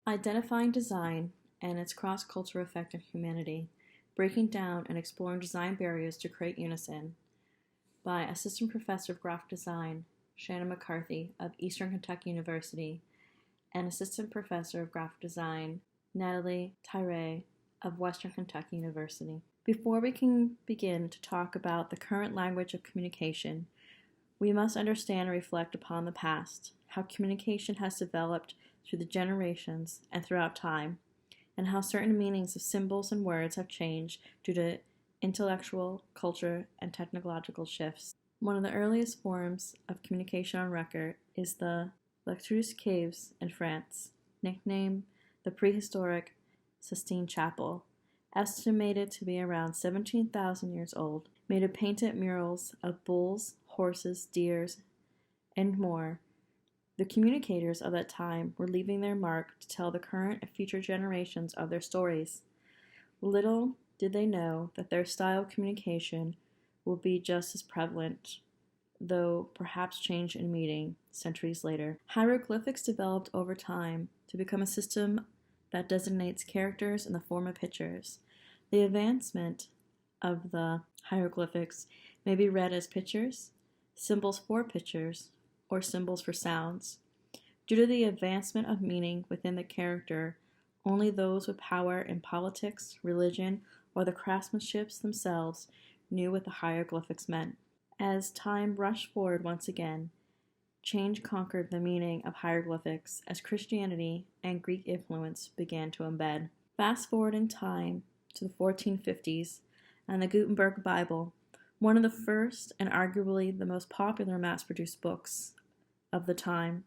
Identifying design and its cross-cultural effect on humanity, breaking down and exploring design barriers to create Unison, by Assistant Professor of Graphic Design, Shannon McCarthy of Eastern Kentucky University, and Assistant Professor of Graphic Design, Natalie Tyree of Western Kentucky University. Before we can begin to talk about the current language of communication, we must understand and reflect upon the past, how communication has developed through the generations and throughout time, and how certain meanings of symbols and words have changed due to intellectual, culture, and technological shifts. One of the earliest forms of communication on record is the Lectreuse Caves in France, nicknamed the prehistoric Sistine Chapel, estimated to be around 17,000 years old, made of painted murals of bulls, horses, deers, and more. The communicators of that time were leaving their mark to tell the current and future generations of their stories. Little did they know that their style of communication will be just as prevalent, though perhaps changed in meaning centuries later. Hieroglyphics developed over time to become a system that designates characters in the form of pictures. The advancement of the hieroglyphics may be read as pictures, symbols for pictures, or symbols for sounds. Due to the advancement of meaning within the character, only those with power in politics, religion, or the craftsmanship themselves knew what the hieroglyphics meant. As time rushed forward once again, change conquered the meaning of hieroglyphics as Christianity and Greek influence began to embed. Fast forward in time to the 1450s and the Gutenberg Bible, one of the first and arguably the most popular mass-produced books of the time,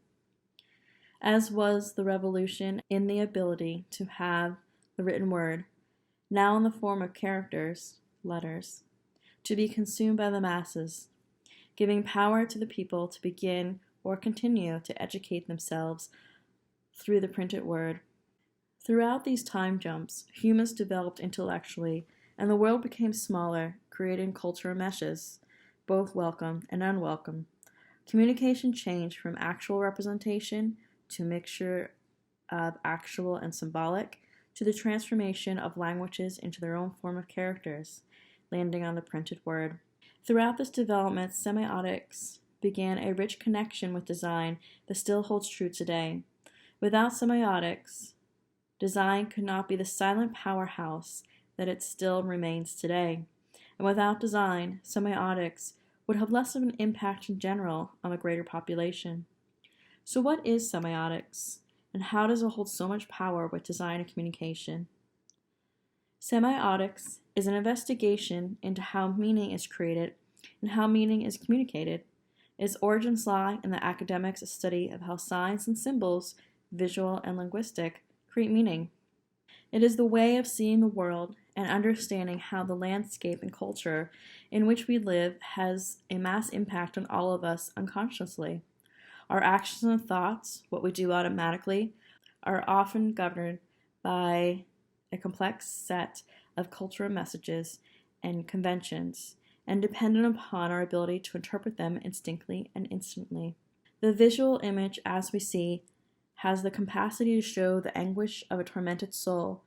as was the revolution in the ability to have the written word, now in the form of characters, letters, to be consumed by the masses, giving power to the people to begin or continue to educate themselves through the printed word. Throughout these time jumps, humans developed intellectually, and the world became smaller, creating cultural meshes, both welcome and unwelcome. Communication changed from actual representation to mixture of actual and symbolic, to the transformation of languages into their own form of characters, landing on the printed word. Throughout this development, semiotics began a rich connection with design that still holds true today. Without semiotics, design could not be the silent powerhouse that it still remains today. And without design, semiotics would have less of an impact in general on the greater population. So what is semiotics, and how does it hold so much power with design and communication? Semiotics is an investigation into how meaning is created and how meaning is communicated. Its origins lie in the academics' study of how signs and symbols, visual and linguistic, create meaning. It is the way of seeing the world and understanding how the landscape and culture in which we live has a mass impact on all of us unconsciously. Our actions and thoughts, what we do automatically, are often governed by a complex set of cultural messages and conventions, and dependent upon our ability to interpret them instinctively and instantly. The visual image, as we see, has the capacity to show the anguish of a tormented soul,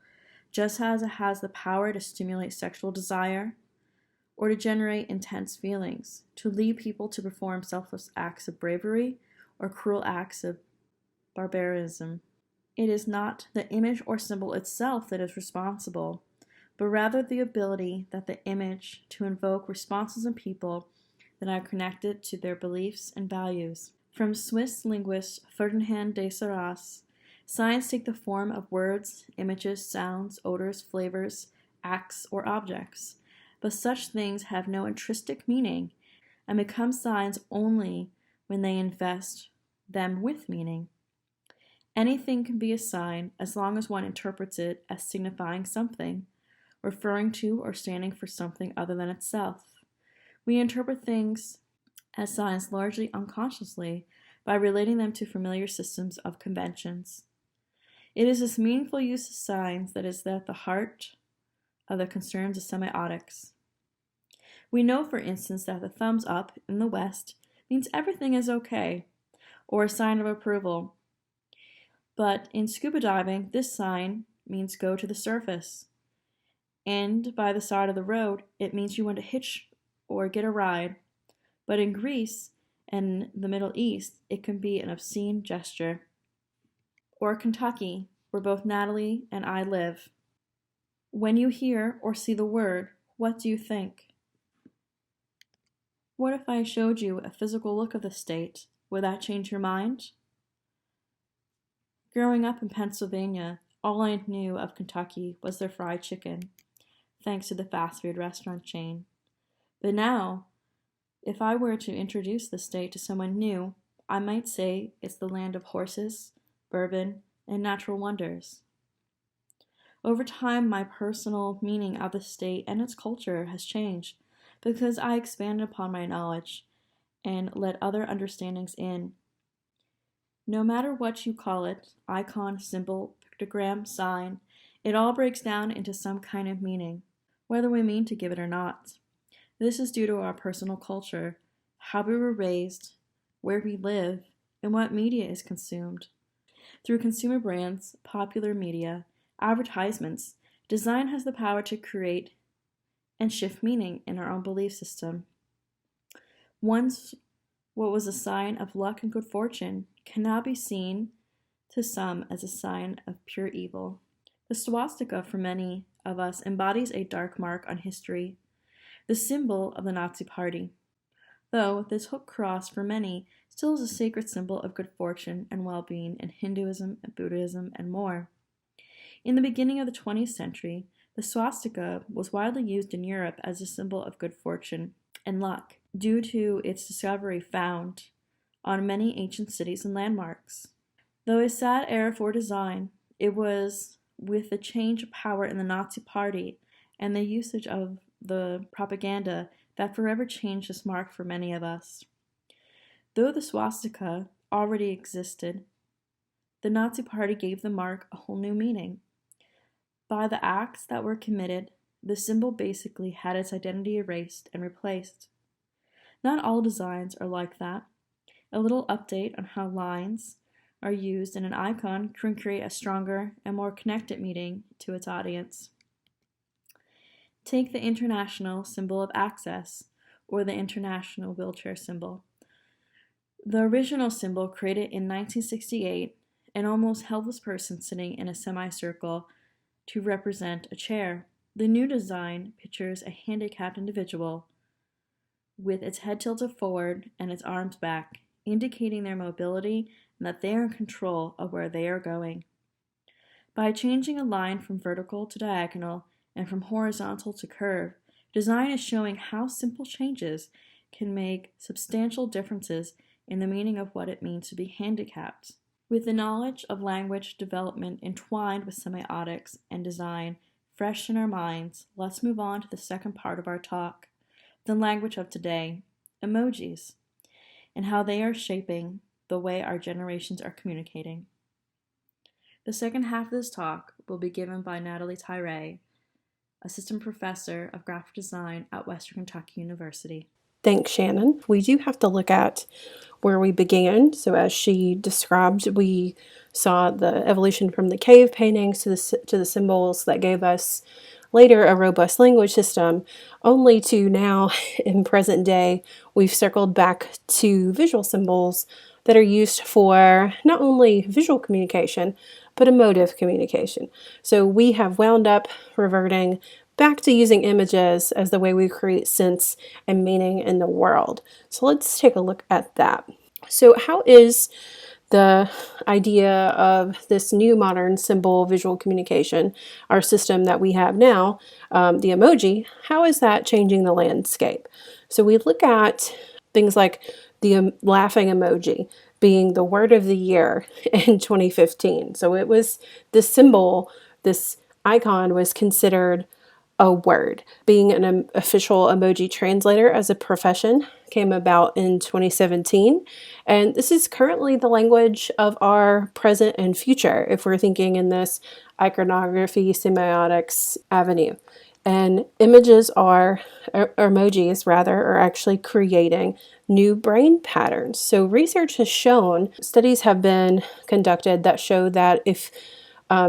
just as it has the power to stimulate sexual desire or to generate intense feelings, to lead people to perform selfless acts of bravery or cruel acts of barbarism. It is not the image or symbol itself that is responsible, but rather the ability that the image to invoke responses in people that are connected to their beliefs and values. From Swiss linguist Ferdinand de Sarras, signs take the form of words, images, sounds, odors, flavors, acts, or objects, but such things have no intrinsic meaning and become signs only when they invest them with meaning. Anything can be a sign as long as one interprets it as signifying something, referring to or standing for something other than itself. We interpret things as signs largely unconsciously by relating them to familiar systems of conventions. It is this meaningful use of signs that is at the heart of the concerns of semiotics. We know, for instance, that the thumbs up in the West means everything is okay, or a sign of approval. But in scuba diving, this sign means go to the surface. And by the side of the road, it means you want to hitch or get a ride. But in Greece and the Middle East, it can be an obscene gesture. Or Kentucky, where both Natalie and I live. When you hear or see the word, what do you think? What if I showed you a physical look of the state? Would that change your mind? Growing up in Pennsylvania, all I knew of Kentucky was their fried chicken, thanks to the fast food restaurant chain. But now, if I were to introduce the state to someone new, I might say it's the land of horses, bourbon, and natural wonders. Over time, my personal meaning of the state and its culture has changed because I expanded upon my knowledge and let other understandings in. No matter what you call it, icon, symbol, pictogram, sign, it all breaks down into some kind of meaning, whether we mean to give it or not. This is due to our personal culture, how we were raised, where we live, and what media is consumed. Through consumer brands, popular media, advertisements, design has the power to create and shift meaning in our own belief system. Once what was a sign of luck and good fortune can now be seen to some as a sign of pure evil. The swastika for many of us embodies a dark mark on history, the symbol of the Nazi Party. Though this hook cross for many still is a sacred symbol of good fortune and well-being in Hinduism and Buddhism and more. In the beginning of the 20th century, the swastika was widely used in Europe as a symbol of good fortune and luck, due to its discovery found on many ancient cities and landmarks. Though a sad era for design, it was with the change of power in the Nazi Party and the usage of the propaganda that forever changed this mark for many of us. Though the swastika already existed, the Nazi Party gave the mark a whole new meaning. By the acts that were committed, the symbol basically had its identity erased and replaced. Not all designs are like that. A little update on how lines are used in an icon can create a stronger and more connected meaning to its audience. Take the international symbol of access, or the international wheelchair symbol. The original symbol, created in 1968, an almost helpless person sitting in a semicircle to represent a chair. The new design pictures a handicapped individual with its head tilted forward and its arms back, indicating their mobility and that they are in control of where they are going. By changing a line from vertical to diagonal and from horizontal to curve, design is showing how simple changes can make substantial differences in the meaning of what it means to be handicapped. With the knowledge of language development entwined with semiotics and design fresh in our minds, let's move on to the second part of our talk, the language of today, emojis, and how they are shaping the way our generations are communicating. The second half of this talk will be given by Natalie Tyree, Assistant Professor of Graphic Design at Western Kentucky University. Thanks, Shannon. We do have to look at where we began. So as she described, we saw the evolution from the cave paintings to the symbols that gave us later a robust language system, only to now, in present day, we've circled back to visual symbols that are used for not only visual communication, but emotive communication. So we have wound up reverting back to using images as the way we create sense and meaning in the world. So let's take a look at that. So how is the idea of this new modern symbol visual communication, our system that we have now, the emoji, how is that changing the landscape? So we look at things like the laughing emoji being the word of the year in 2015. So it was this symbol, this icon was considered a word. Being an official emoji translator as a profession came about in 2017. And this is currently the language of our present and future, if we're thinking in this iconography semiotics avenue. And images are, or emojis rather, are actually creating new brain patterns. So research has shown, studies have been conducted that show that if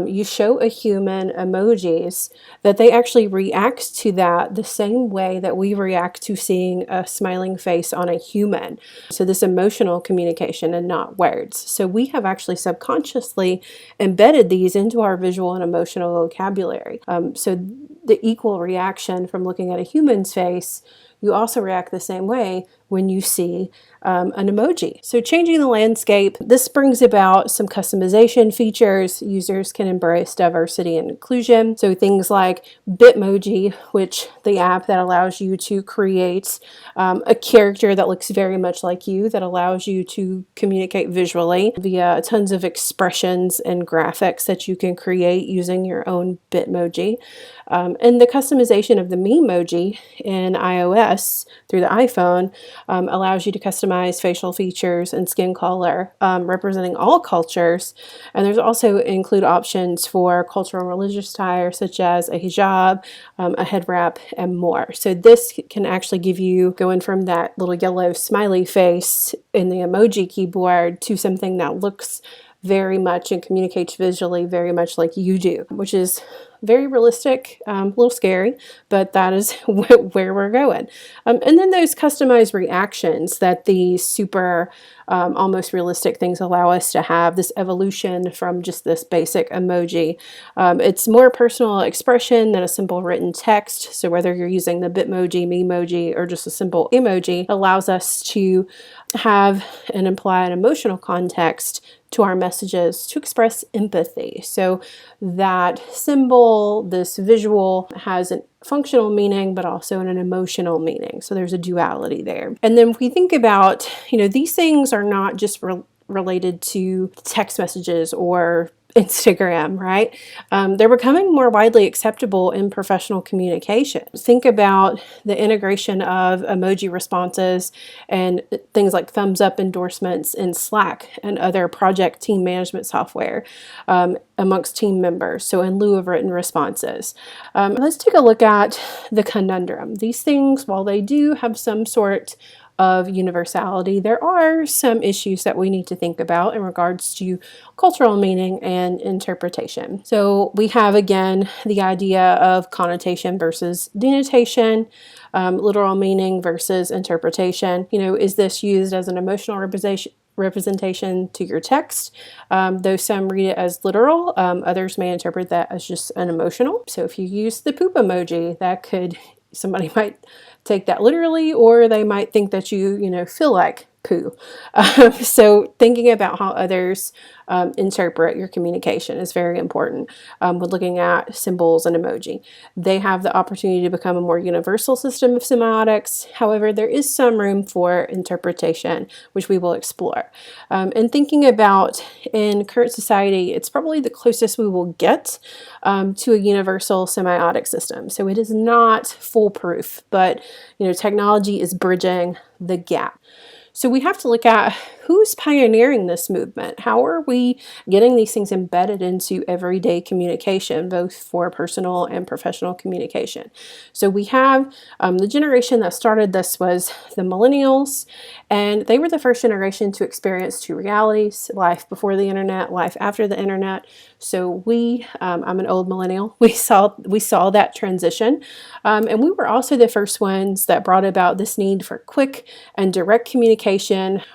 you show a human emojis, that they actually react to that the same way that we react to seeing a smiling face on a human. So this emotional communication and not words. So we have actually subconsciously embedded these into our visual and emotional vocabulary. So the equal reaction from looking at a human's face, you also react the same way when you see an emoji. So changing the landscape, this brings about some customization features. Users can embrace diversity and inclusion. So things like Bitmoji, which the app that allows you to create a character that looks very much like you, that allows you to communicate visually via tons of expressions and graphics that you can create using your own Bitmoji. And the customization of the Memoji in iOS through the iPhone allows you to customize facial features and skin color, representing all cultures. And there's also include options for cultural and religious attire, such as a hijab, a head wrap, and more. So this can actually give you, going from that little yellow smiley face in the emoji keyboard to something that looks very much and communicates visually very much like you do, which is very realistic, a little scary, but that is where we're going. And then those customized reactions that the super almost realistic things allow us to have, this evolution from just this basic emoji. It's more personal expression than a simple written text. So whether you're using the Bitmoji, Memoji, or just a simple emoji, allows us to have and imply an emotional context to our messages to express empathy. So that symbol, this visual, has a functional meaning, but also an emotional meaning. So there's a duality there. And then if we think about, these things are not just related to text messages or Instagram, right? They're becoming more widely acceptable in professional communication. Think about the integration of emoji responses and things like thumbs up endorsements in Slack and other project team management software amongst team members, so in lieu of written responses. Let's take a look at the conundrum. These things, while they do have some sort of universality, there are some issues that we need to think about in regards to cultural meaning and interpretation. So we have, again, the idea of connotation versus denotation, literal meaning versus interpretation. Is this used as an emotional representation to your text? Though some read it as literal, others may interpret that as just an emotional. So if you use the poop emoji, somebody might take that literally, or they might think that you feel like poo. So thinking about how others interpret your communication is very important when looking at symbols and emoji. They have the opportunity to become a more universal system of semiotics. However, there is some room for interpretation, which we will explore. And thinking about in current society, it's probably the closest we will get to a universal semiotic system. So it is not foolproof, but technology is bridging the gap. So we have to look at who's pioneering this movement. How are we getting these things embedded into everyday communication, both for personal and professional communication? So we have the generation that started this was the millennials, and they were the first generation to experience two realities: life before the internet, life after the internet. So I'm an old millennial. We saw that transition, and we were also the first ones that brought about this need for quick and direct communication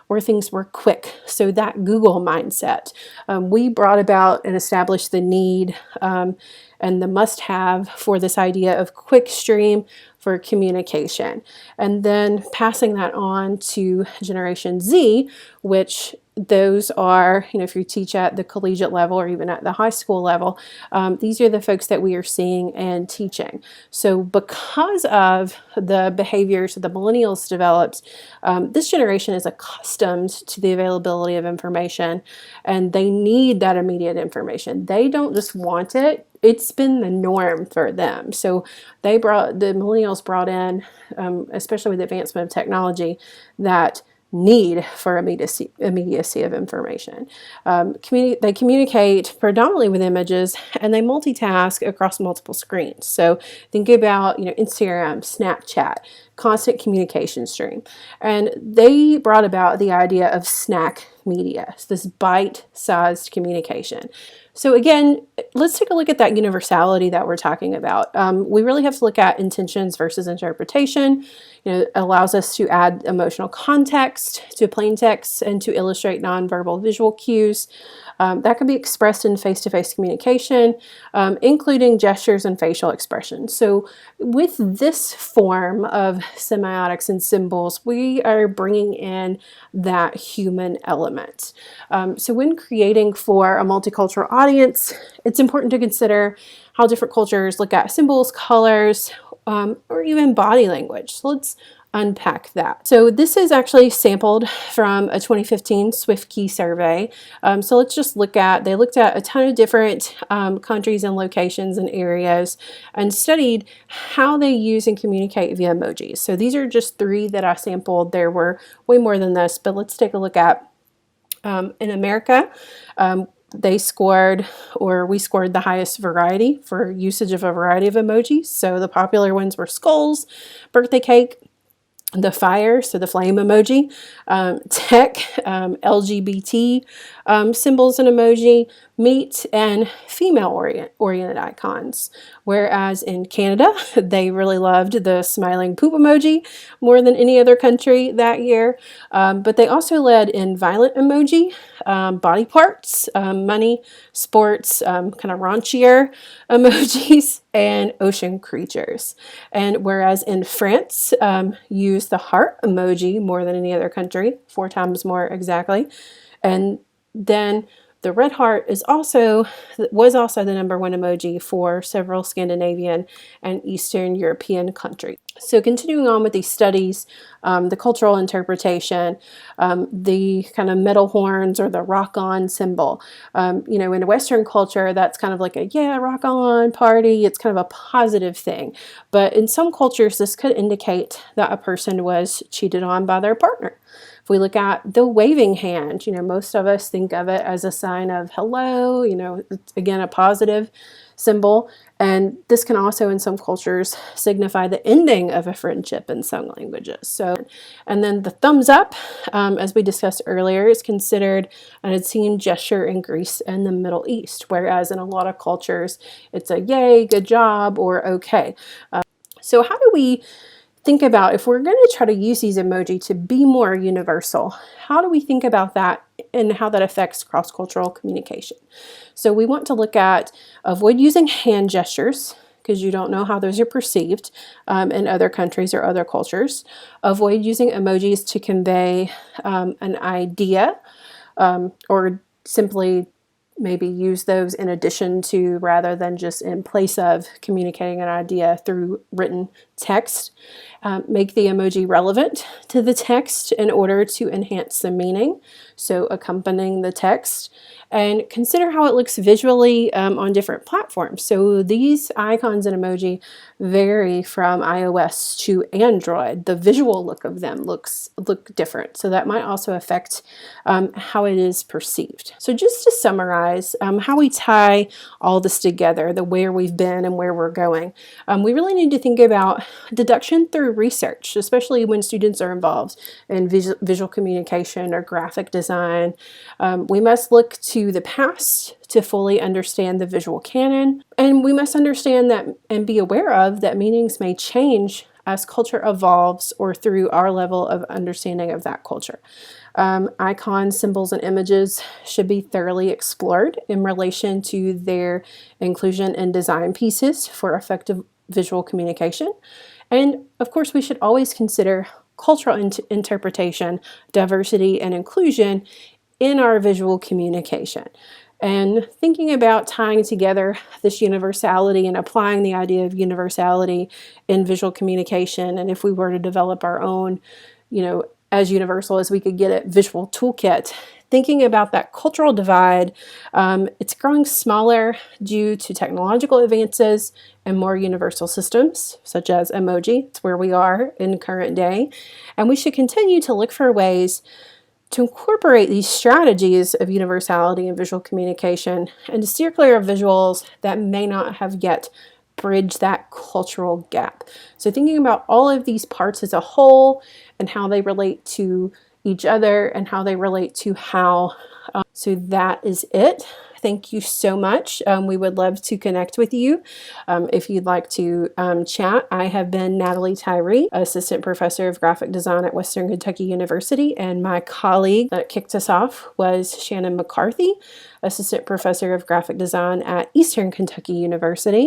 where things were quick. So that Google mindset, we brought about and established the need and the must-have for this idea of quick stream for communication. And then passing that on to Generation Z, which those are, if you teach at the collegiate level or even at the high school level, these are the folks that we are seeing and teaching. So because of the behaviors that the millennials developed, this generation is accustomed to the availability of information, and they need that immediate information. They don't just want it. It's been the norm for them. So the millennials brought in, especially with the advancement of technology, that need for immediacy of information. They communicate predominantly with images, and they multitask across multiple screens. So think about, Instagram, Snapchat, constant communication stream. And they brought about the idea of snack media, so this bite-sized communication. So again, let's take a look at that universality that we're talking about. We really have to look at intentions versus interpretation. It allows us to add emotional context to plain text and to illustrate nonverbal visual cues. That can be expressed in face-to-face communication, including gestures and facial expressions. So with this form of semiotics and symbols, we are bringing in that human element. So when creating for a multicultural audience, it's important to consider how different cultures look at symbols, colors, or even body language. So let's unpack that. So this is actually sampled from a 2015 SwiftKey survey. So let's just they looked at a ton of different countries and locations and areas and studied how they use and communicate via emojis. So these are just 3 that I sampled. There were way more than this, but let's take a look at in America. We scored the highest variety for usage of a variety of emojis. So the popular ones were skulls, birthday cake, the fire, so the flame emoji, tech, LGBT symbols and emoji, meat, and female-oriented icons. Whereas in Canada, they really loved the smiling poop emoji more than any other country that year. But they also led in violent emoji, body parts, money, sports, kind of raunchier emojis, and ocean creatures. And whereas in France, used the heart emoji more than any other country, 4 times more exactly. And then the red heart was also the #1 emoji for several Scandinavian and Eastern European countries. So continuing on with these studies, the cultural interpretation, the kind of metal horns or the rock on symbol. In Western culture, that's kind of like rock on party. It's kind of a positive thing. But in some cultures, this could indicate that a person was cheated on by their partner. If we look at the waving hand, most of us think of it as a sign of hello, it's, again, a positive symbol. And this can also, in some cultures, signify the ending of a friendship in some languages. And then the thumbs up, as we discussed earlier, is considered an obscene gesture in Greece and the Middle East, whereas in a lot of cultures, it's a yay, good job, or okay. So how do we think about, if we're going to try to use these emoji to be more universal, how do we think about that and how that affects cross-cultural communication? So we want to look at avoid using hand gestures, because you don't know how those are perceived in other countries or other cultures. Avoid using emojis to convey an idea, or simply maybe use those in addition to rather than just in place of communicating an idea through written text. Make the emoji relevant to the text in order to enhance the meaning, so accompanying the text. And consider how it looks visually on different platforms. So these icons and emoji vary from iOS to Android. The visual look of them look different. So that might also affect how it is perceived. So just to summarize how we tie all this together, the where we've been and where we're going, we really need to think about deduction through research, especially when students are involved in visual communication or graphic design. We must look to the past to fully understand the visual canon, and we must understand that and be aware of that meanings may change as culture evolves or through our level of understanding of that culture. Icons, symbols, and images should be thoroughly explored in relation to their inclusion in design pieces for effective visual communication. And of course, we should always consider cultural interpretation, diversity, and inclusion in our visual communication. And thinking about tying together this universality and applying the idea of universality in visual communication. And if we were to develop our own, as universal as we could get it, visual toolkit, thinking about that cultural divide, it's growing smaller due to technological advances and more universal systems, such as emoji. It's where we are in current day. And we should continue to look for ways to incorporate these strategies of universality and visual communication and to steer clear of visuals that may not have yet bridged that cultural gap. So thinking about all of these parts as a whole and how they relate to each other and how they relate to how. So that is it. Thank you so much. We would love to connect with you if you'd like to chat. I have been Natalie Tyree, Assistant Professor of Graphic Design at Western Kentucky University, and my colleague that kicked us off was Shannon McCarthy, Assistant Professor of Graphic Design at Eastern Kentucky University.